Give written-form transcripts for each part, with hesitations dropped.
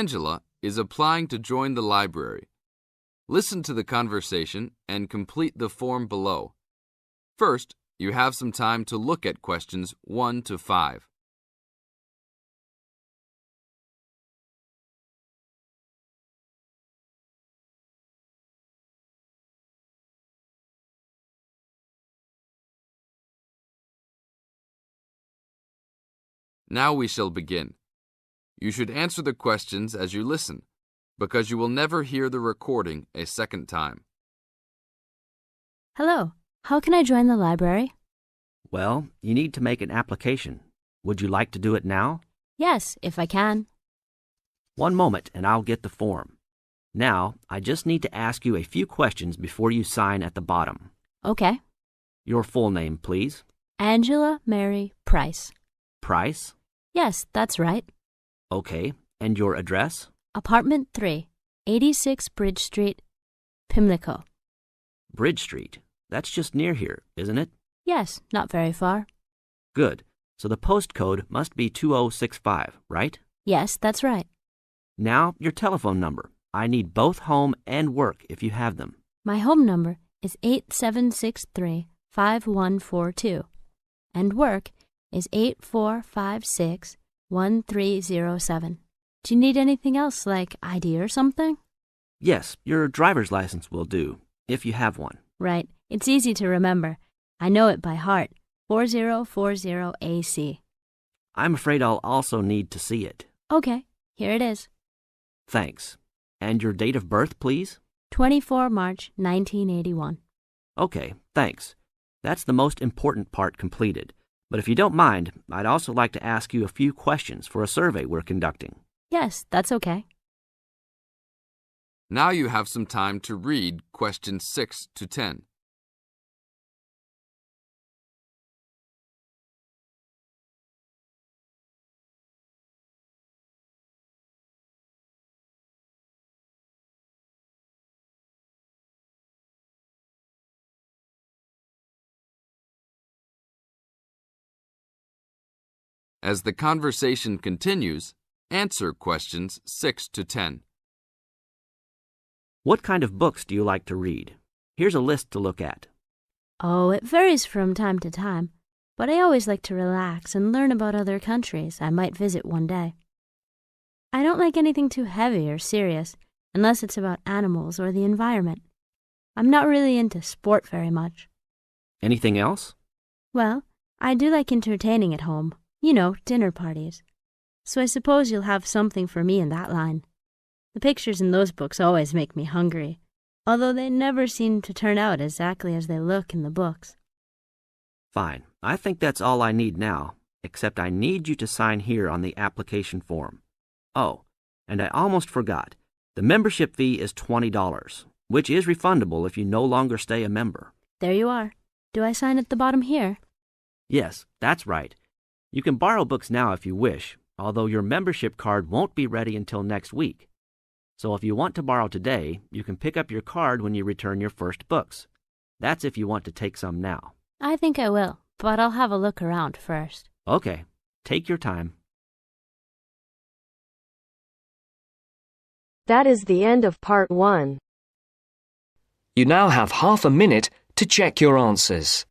Angela is applying to join the library. Listen to the conversation and complete the form below. First, you have some time to look at questions 1 to 5. Now we shall begin. You should answer the questions as you listen, because you will never hear the recording a second time. Hello, how can I join the library? Well, you need to make an application. Would you like to do it now? Yes, if I can. One moment and I'll get the form. Now, I just need to ask you a few questions before you sign at the bottom. Okay. Your full name, please. Angela Mary Price. Price? Yes, that's right. Okay, and your address? Apartment 3, 86 Bridge Street, Pimlico. Bridge Street. That's just near here, isn't it? Yes, not very far. Good. So the postcode must be 2065, right? Yes, that's right. Now, your telephone number. I need both home and work if you have them. My home number is 8763-5142, and work is 8456-1307. Do you need anything else like ID or something? Yes, your driver's license will do, if you have one. Right. It's easy to remember. I know it by heart. 4040AC. I'm afraid I'll also need to see it. Okay, here it is. Thanks. And your date of birth, please? 24 March 1981. Okay, thanks. That's the most important part completed. But if you don't mind, I'd also like to ask you a few questions for a survey we're conducting. Yes, that's okay. Now you have some time to read questions 6 to 10. As the conversation continues, answer questions 6 to 10. What kind of books do you like to read? Here's a list to look at. Oh, it varies from time to time, but I always like to relax and learn about other countries I might visit one day. I don't like anything too heavy or serious, unless it's about animals or the environment. I'm not really into sport very much. Anything else? Well, I do like entertaining at home. You know, dinner parties. So I suppose you'll have something for me in that line. The pictures in those books always make me hungry, although they never seem to turn out exactly as they look in the books. Fine. I think that's all I need now, except I need you to sign here on the application form. Oh, and I almost forgot. The membership fee is $20, which is refundable if you no longer stay a member. There you are. Do I sign at the bottom here? Yes, that's right. You can borrow books now if you wish, although your membership card won't be ready until next week. So if you want to borrow today, you can pick up your card when you return your first books. That's if you want to take some now. I think I will, but I'll have a look around first. Okay, take your time. That is the end of part 1. You now have half a minute to check your answers.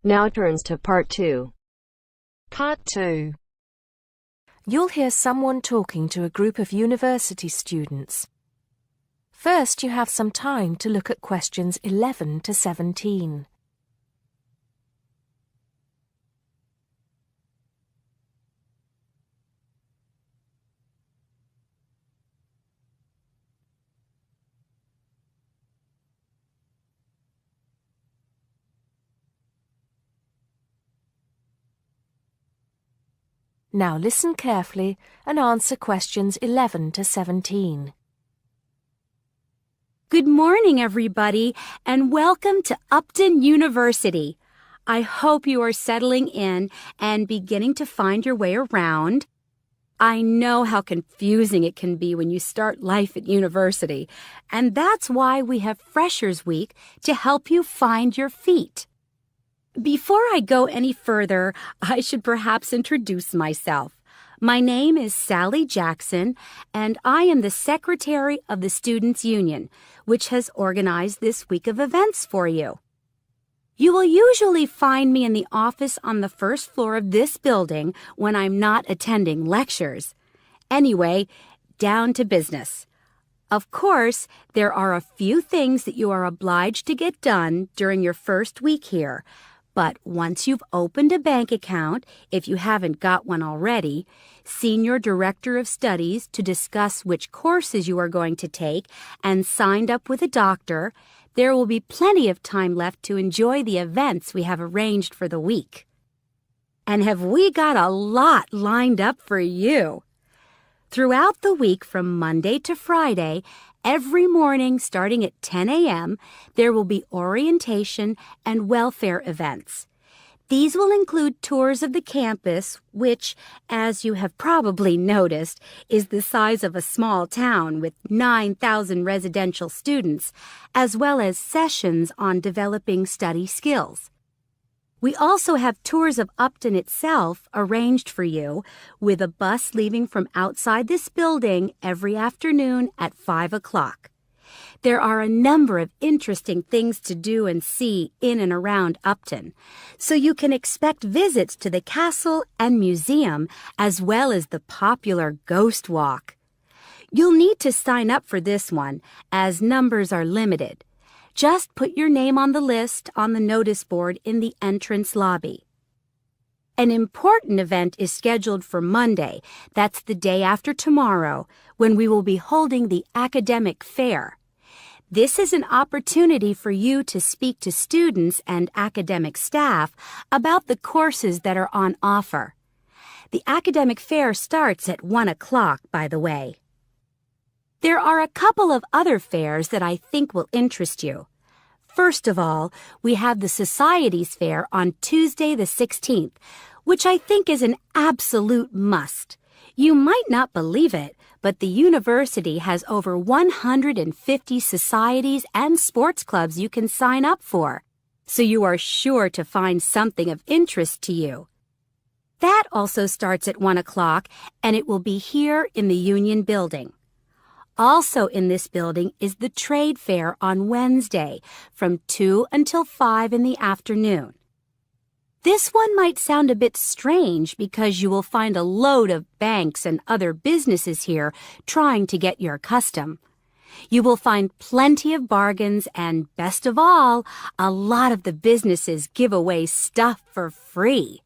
Now turns to part 2. Part 2. You'll hear someone talking to a group of university students. First, you have some time to look at questions 11 to 17. Now listen carefully and answer questions 11 to 17. Good morning, everybody, and welcome to Upton University. I hope you are settling in and beginning to find your way around. I know how confusing it can be when you start life at university, and that's why we have Freshers Week to help you find your feet. Before I go any further, I should perhaps introduce myself. My name is Sally Jackson, and I am the Secretary of the Students' Union, which has organized this week of events for you. You will usually find me in the office on the first floor of this building when I'm not attending lectures. Anyway, down to business. Of course, there are a few things that you are obliged to get done during your first week here. But once you've opened a bank account, if you haven't got one already, seen your director of studies to discuss which courses you are going to take, and signed up with a doctor, there will be plenty of time left to enjoy the events we have arranged for the week. And have we got a lot lined up for you? Throughout the week from Monday to Friday, every morning starting at 10 a.m., there will be orientation and welfare events. These will include tours of the campus, which, as you have probably noticed, is the size of a small town with 9,000 residential students, as well as sessions on developing study skills. We also have tours of Upton itself arranged for you, with a bus leaving from outside this building every afternoon at 5 o'clock. There are a number of interesting things to do and see in and around Upton, so you can expect visits to the castle and museum as well as the popular Ghost Walk. You'll need to sign up for this one, as numbers are limited. Just put your name on the list on the notice board in the entrance lobby. An important event is scheduled for Monday, that's the day after tomorrow, when we will be holding the academic fair. This is an opportunity for you to speak to students and academic staff about the courses that are on offer. The academic fair starts at 1 o'clock, by the way. There are a couple of other fairs that I think will interest you. First of all, we have the Societies Fair on Tuesday the 16th, which I think is an absolute must. You might not believe it, but the university has over 150 societies and sports clubs you can sign up for, so you are sure to find something of interest to you. That also starts at 1 o'clock, and it will be here in the Union Building. Also in this building is the Trade Fair on Wednesday from 2 until 5 in the afternoon. This one might sound a bit strange because you will find a load of banks and other businesses here trying to get your custom. You will find plenty of bargains and, best of all, a lot of the businesses give away stuff for free.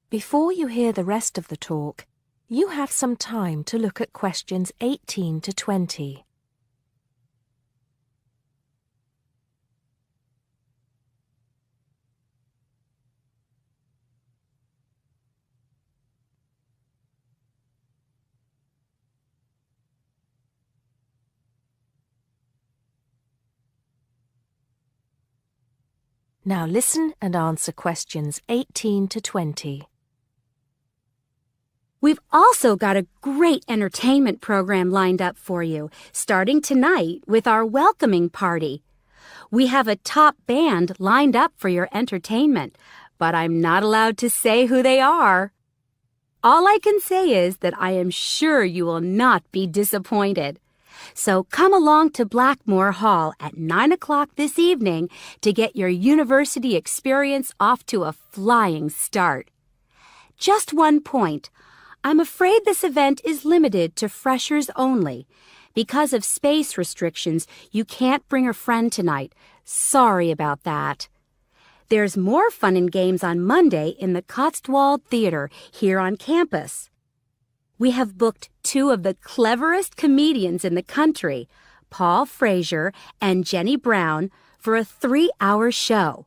Before you hear the rest of the talk, you have some time to look at questions 18 to 20. Now listen and answer questions 18 to 20. We've also got a great entertainment program lined up for you, starting tonight with our welcoming party. We have a top band lined up for your entertainment, but I'm not allowed to say who they are. All I can say is that I am sure you will not be disappointed. So come along to Blackmore Hall at 9 o'clock this evening to get your university experience off to a flying start. Just one point. I'm afraid this event is limited to freshers only. Because of space restrictions, you can't bring a friend tonight. Sorry about that. There's more fun and games on Monday in the Cotswold Theater here on campus. We have booked two of the cleverest comedians in the country, Paul Frazier and Jenny Brown, for a 3-hour show.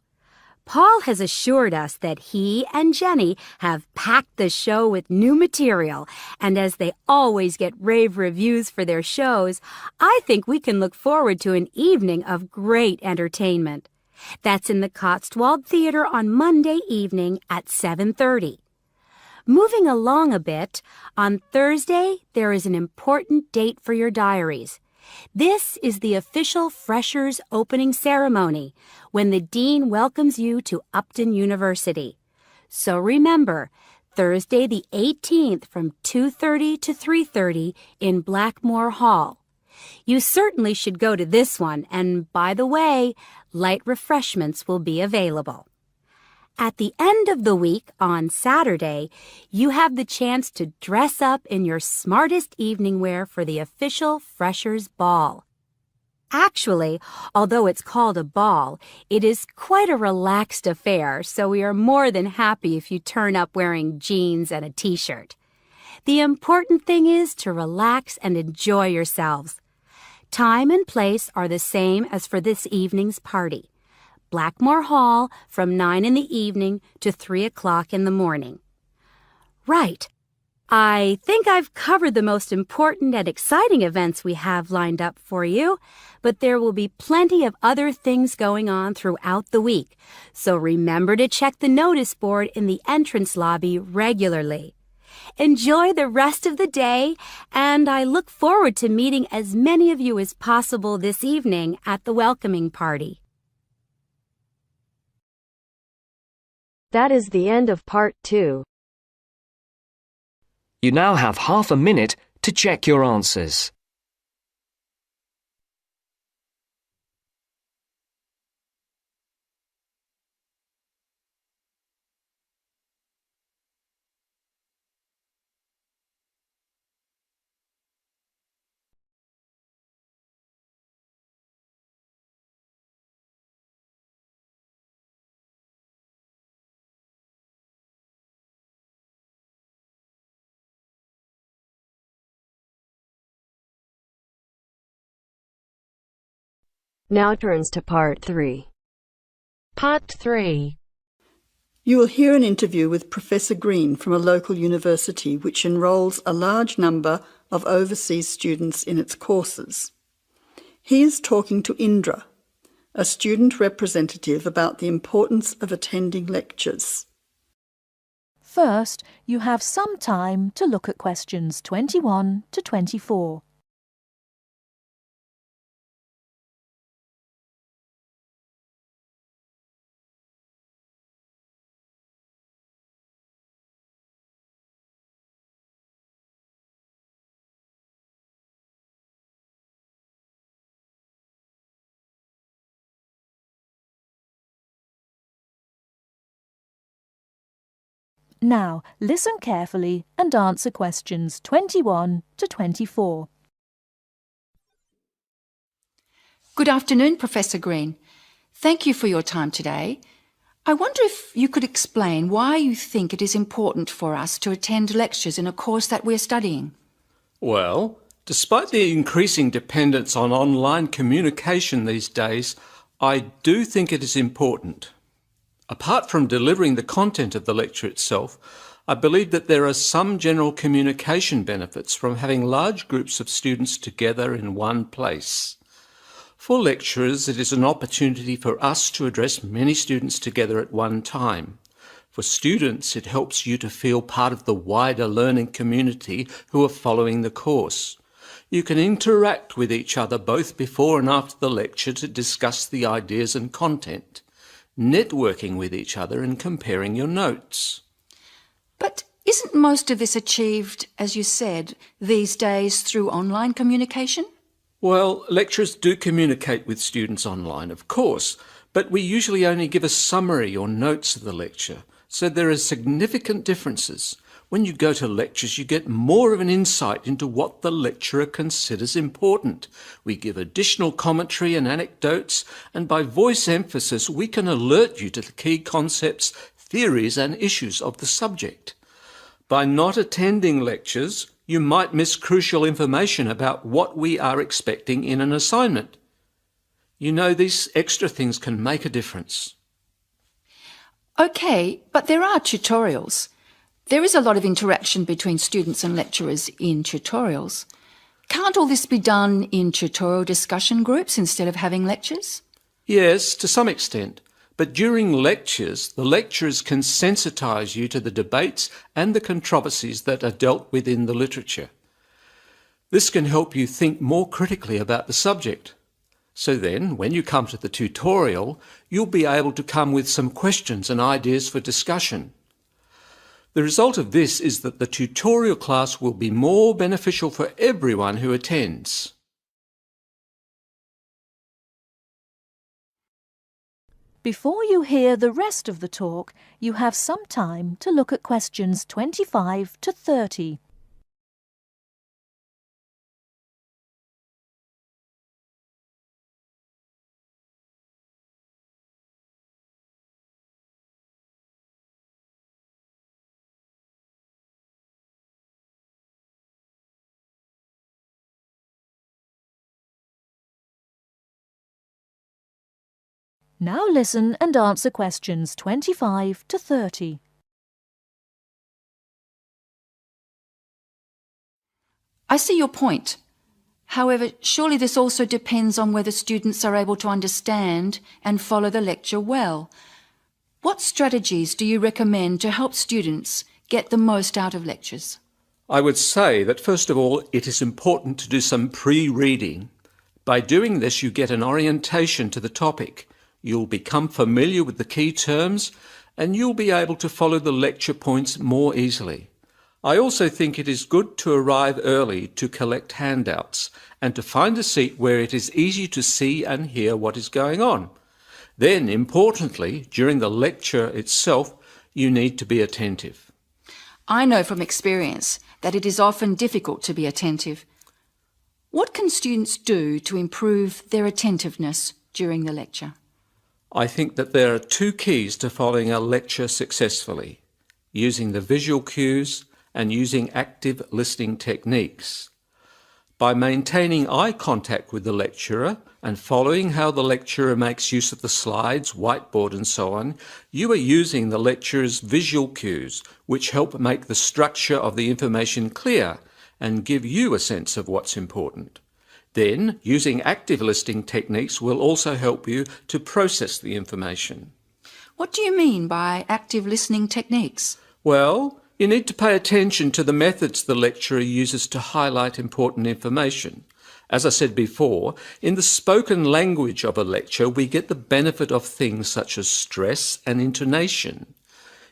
Paul has assured us that he and Jenny have packed the show with new material, and as they always get rave reviews for their shows, I think we can look forward to an evening of great entertainment. That's in the Cotswold Theater on Monday evening at 7:30. Moving along a bit, on Thursday there is an important date for your diaries. This is the official Freshers opening ceremony, when the Dean welcomes you to Upton University. So remember, Thursday the 18th from 2:30 to 3:30 in Blackmore Hall. You certainly should go to this one, and by the way, light refreshments will be available. At the end of the week, on Saturday, you have the chance to dress up in your smartest evening wear for the official Freshers' Ball. Actually, although it's called a ball, it is quite a relaxed affair, so we are more than happy if you turn up wearing jeans and a t-shirt. The important thing is to relax and enjoy yourselves. Time and place are the same as for this evening's party. Blackmore Hall from 9 in the evening to 3 o'clock in the morning. Right. I think I've covered the most important and exciting events we have lined up for you, but there will be plenty of other things going on throughout the week, so remember to check the notice board in the entrance lobby regularly. Enjoy the rest of the day, and I look forward to meeting as many of you as possible this evening at the welcoming party. That is the end of part 2. You now have half a minute to check your answers. Now turns to part 3. Part 3. You will hear an interview with Professor Green from a local university which enrolls a large number of overseas students in its courses. He is talking to Indra, a student representative, about the importance of attending lectures. First, you have some time to look at questions 21 to 24. Now, listen carefully and answer questions 21 to 24. Good afternoon, Professor Green. Thank you for your time today. I wonder if you could explain why you think it is important for us to attend lectures in a course that we're studying. Well, despite the increasing dependence on online communication these days, I do think it is important. Apart from delivering the content of the lecture itself, I believe that there are some general communication benefits from having large groups of students together in one place. For lecturers, it is an opportunity for us to address many students together at one time. For students, it helps you to feel part of the wider learning community who are following the course. You can interact with each other both before and after the lecture to discuss the ideas and content, networking with each other and comparing your notes. But isn't most of this achieved, as you said, these days through online communication? Well, lecturers do communicate with students online, of course, but we usually only give a summary or notes of the lecture, so there are significant differences. When you go to lectures, you get more of an insight into what the lecturer considers important. We give additional commentary and anecdotes, and by voice emphasis, we can alert you to the key concepts, theories, and issues of the subject. By not attending lectures, you might miss crucial information about what we are expecting in an assignment. You know, these extra things can make a difference. Okay, but there are tutorials. There is a lot of interaction between students and lecturers in tutorials. Can't all this be done in tutorial discussion groups instead of having lectures? Yes, to some extent. But during lectures, the lecturers can sensitise you to the debates and the controversies that are dealt with in the literature. This can help you think more critically about the subject. So then, when you come to the tutorial, you'll be able to come with some questions and ideas for discussion. The result of this is that the tutorial class will be more beneficial for everyone who attends. Before you hear the rest of the talk, you have some time to look at questions 25 to 30. Now listen and answer questions 25 to 30. I see your point. However, surely this also depends on whether students are able to understand and follow the lecture well. What strategies do you recommend to help students get the most out of lectures? I would say that first of all, it is important to do some pre-reading. By doing this, you get an orientation to the topic. You'll become familiar with the key terms and you'll be able to follow the lecture points more easily. I also think it is good to arrive early to collect handouts and to find a seat where it is easy to see and hear what is going on. Then, importantly, during the lecture itself, you need to be attentive. I know from experience that it is often difficult to be attentive. What can students do to improve their attentiveness during the lecture? I think that there are two keys to following a lecture successfully: using the visual cues and using active listening techniques. By maintaining eye contact with the lecturer and following how the lecturer makes use of the slides, whiteboard and so on, you are using the lecturer's visual cues, which help make the structure of the information clear and give you a sense of what's important. Then, using active listening techniques will also help you to process the information. What do you mean by active listening techniques? Well, you need to pay attention to the methods the lecturer uses to highlight important information. As I said before, in the spoken language of a lecture, we get the benefit of things such as stress and intonation,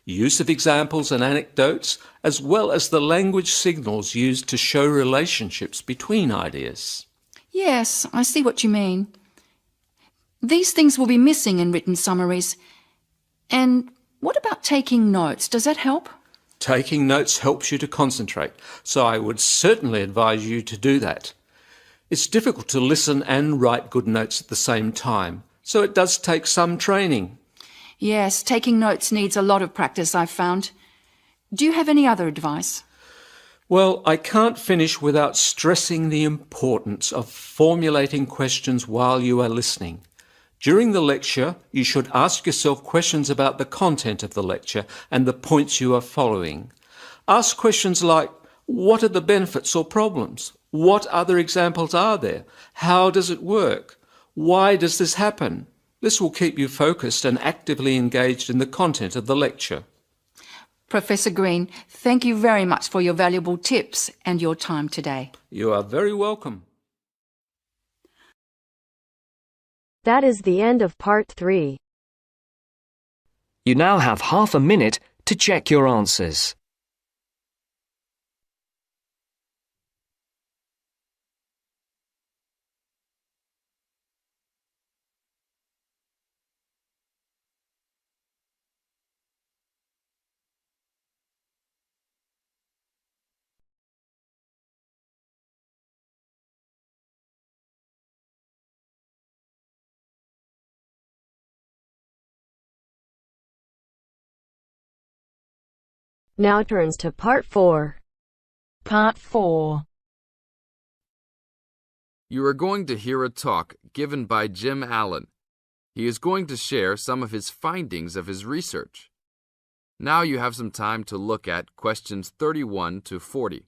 use of examples and anecdotes, as well as the language signals used to show relationships between ideas. Yes, I see what you mean. These things will be missing in written summaries. And what about taking notes? Does that help? Taking notes helps you to concentrate, so I would certainly advise you to do that. It's difficult to listen and write good notes at the same time, so it does take some training. Yes, taking notes needs a lot of practice, I've found. Do you have any other advice? Well, I can't finish without stressing the importance of formulating questions while you are listening. During the lecture, you should ask yourself questions about the content of the lecture and the points you are following. Ask questions like, what are the benefits or problems? What other examples are there? How does it work? Why does this happen? This will keep you focused and actively engaged in the content of the lecture. Professor Green, thank you very much for your valuable tips and your time today. You are very welcome. That is the end of part 3. You now have half a minute to check your answers. Now turns to part 4. Part 4. You are going to hear a talk given by Jim Allen. He is going to share some of his findings of his research. Now you have some time to look at questions 31 to 40.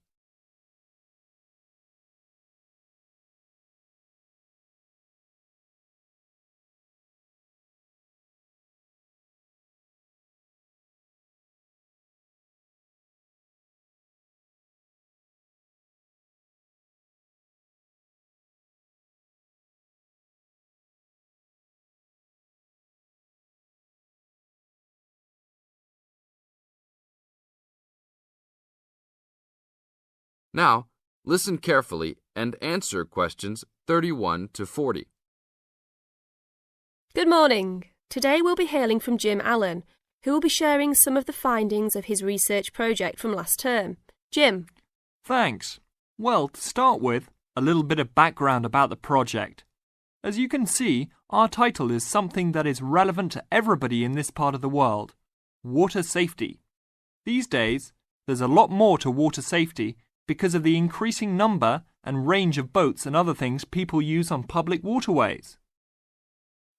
Now, listen carefully and answer questions 31 to 40. Good morning. Today we'll be hearing from Jim Allen, who will be sharing some of the findings of his research project from last term. Jim. Thanks. Well, to start with, a little bit of background about the project. As you can see, our title is something that is relevant to everybody in this part of the world: water safety. These days, there's a lot more to water safety because of the increasing number and range of boats and other things people use on public waterways.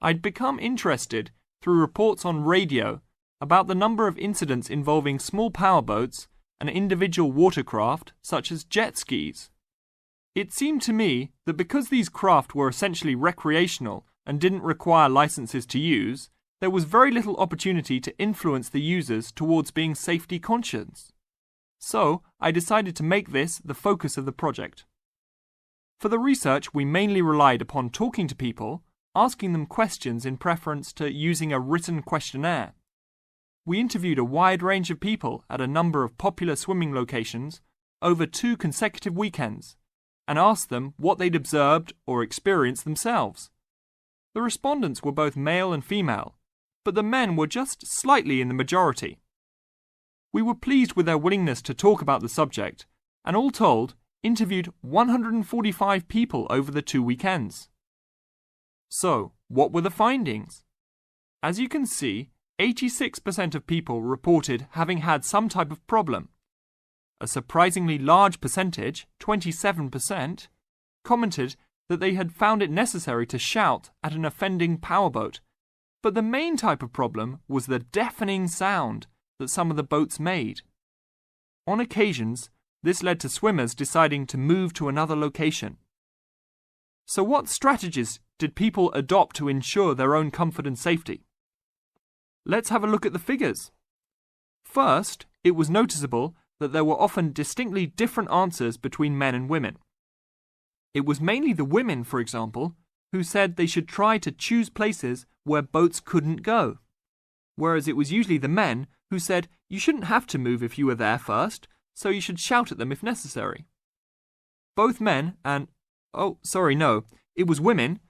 I'd become interested through reports on radio about the number of incidents involving small powerboats and individual watercraft such as jet skis. It seemed to me that because these craft were essentially recreational and didn't require licenses to use, there was very little opportunity to influence the users towards being safety conscious. So, I decided to make this the focus of the project. For the research, we mainly relied upon talking to people, asking them questions in preference to using a written questionnaire. We interviewed a wide range of people at a number of popular swimming locations over 2 consecutive weekends and asked them what they'd observed or experienced themselves. The respondents were both male and female, but the men were just slightly in the majority. We were pleased with their willingness to talk about the subject, and all told, interviewed 145 people over the 2 weekends. So, what were the findings? As you can see, 86% of people reported having had some type of problem. A surprisingly large percentage, 27%, commented that they had found it necessary to shout at an offending powerboat, but the main type of problem was the deafening sound that some of the boats made. On occasions, this led to swimmers deciding to move to another location. So what strategies did people adopt to ensure their own comfort and safety? Let's have a look at the figures. First, it was noticeable that there were often distinctly different answers between men and women. It was mainly the women, for example, who said they should try to choose places where boats couldn't go, whereas it was usually the men who said you shouldn't have to move if you were there first, so you should shout at them if necessary. Both men and, it was women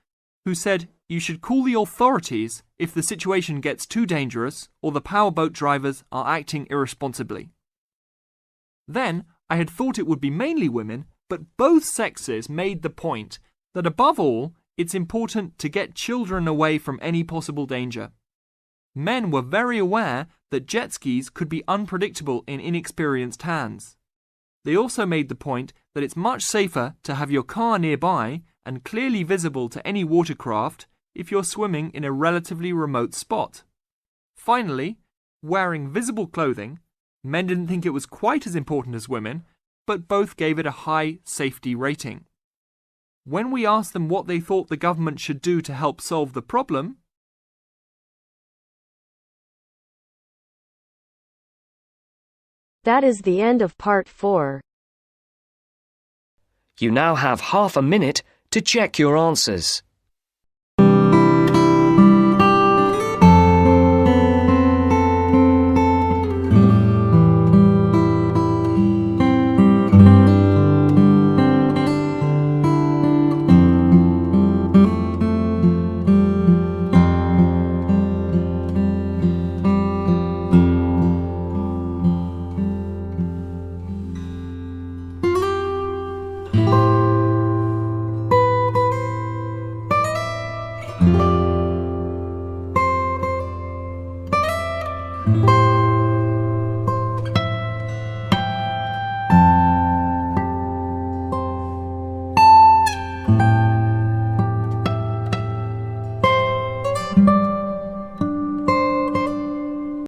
who said you should call the authorities if the situation gets too dangerous or the powerboat drivers are acting irresponsibly. Then I had thought it would be mainly women, but both sexes made the point that above all, it's important to get children away from any possible danger. Men were very aware that jet skis could be unpredictable in inexperienced hands. They also made the point that it's much safer to have your car nearby and clearly visible to any watercraft if you're swimming in a relatively remote spot. Finally, wearing visible clothing, men didn't think it was quite as important as women, but both gave it a high safety rating. When we asked them what they thought the government should do to help solve the problem, That is the end of part 4. You now have half a minute to check your answers.